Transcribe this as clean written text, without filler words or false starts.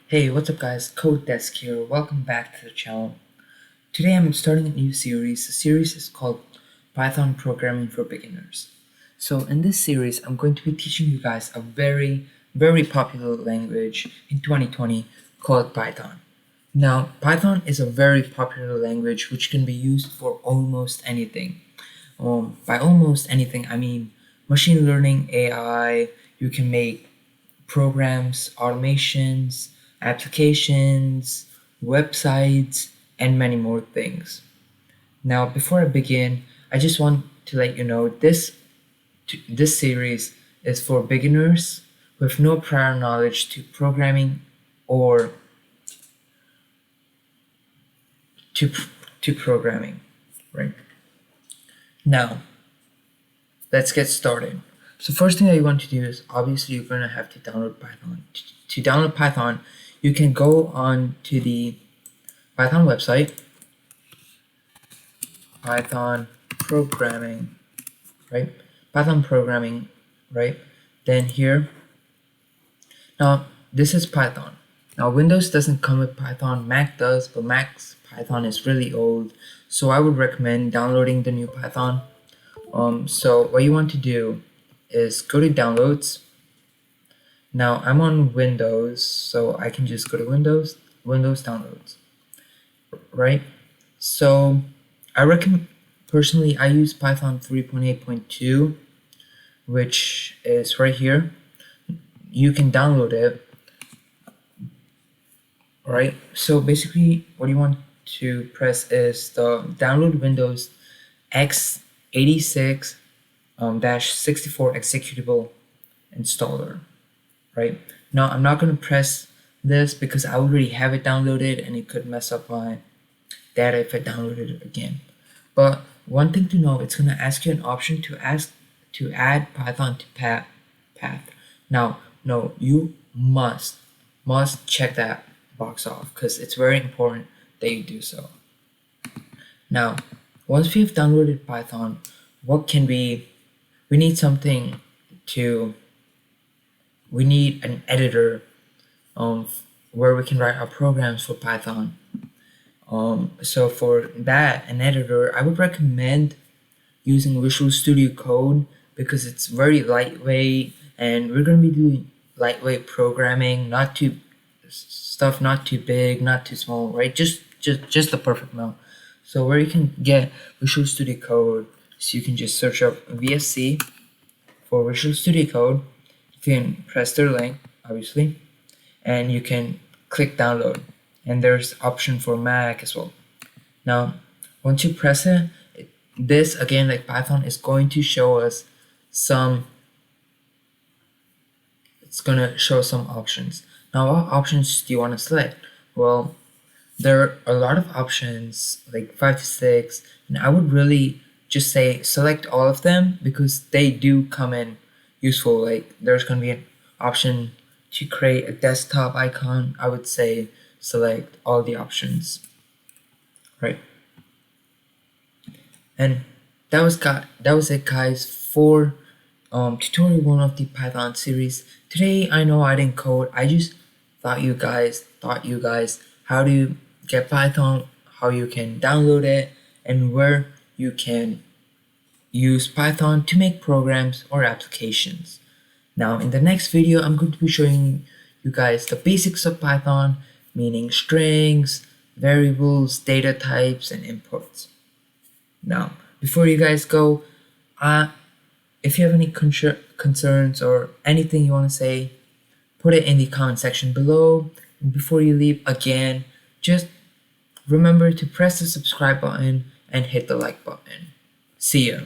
Hey, what's up guys? Code Desk here. Welcome back to the channel. Today I'm starting a new series. The series is called Python Programming for Beginners. So in this series, I'm going to be teaching you guys a very popular language in 2020 called Python. Now, Python is a very popular language which can be used for almost anything. By almost anything, I mean machine learning, AI. You can make programs, automations, applications, websites, and many more things. Now, before I begin, I just want to let you know this series is for beginners with no prior knowledge to programming or to programming, right? Now, let's get started. So first thing that you want to do is obviously you're going to have to download Python. To download Python, you can go on to the Python website, Python programming, right? Python programming, right? Then here, now this is Python. Now Windows doesn't come with Python, Mac does, but Mac's Python is really old. So I would recommend downloading the new Python. So what you want to do is go to downloads. Now I'm on Windows, so I can just go to Windows downloads, right? So I recommend, personally, I use Python 3.8.2, which is right here. You can download it, right? So basically what you want to press is the download Windows x86 -64 executable installer, right? Now I'm not going to press this because I already have it downloaded and it could mess up my data if I downloaded it again. But one thing to know, it's going to ask you an option to add Python to path. Now, no, you must check that box off because it's very important that you do so. Now, once we've downloaded Python, what can we need something to, we need an editor where we can write our programs for Python. So for that, an editor, I would recommend using Visual Studio Code because it's very lightweight and we're going to be doing lightweight programming, not too big, not too small, right? Just the perfect amount. So where you can get Visual Studio Code, so you can just search up VSC for Visual Studio Code. You can press their link, obviously, and you can click download. And there's option for Mac as well. Now, once you press it, this again, like Python, is going to show us it's gonna show some options. Now, what options do you want to select? Well, there are a lot of options, like 5 to 6, and I would really just say select all of them because they do come in useful. Like there's going to be an option to create a desktop icon. I would say select all the options, right? And that was it guys for tutorial 1 of the Python series. Today I know I didn't code, I just taught you guys how to get Python, how you can download it, and where you can use Python to make programs or applications. Now in the next video, I'm going to be showing you guys the basics of Python, meaning strings, variables, data types, and inputs. Now, before you guys go, if you have any concerns or anything you want to say, put it in the comment section below. And before you leave, again, just remember to press the subscribe button and hit the like button. See ya.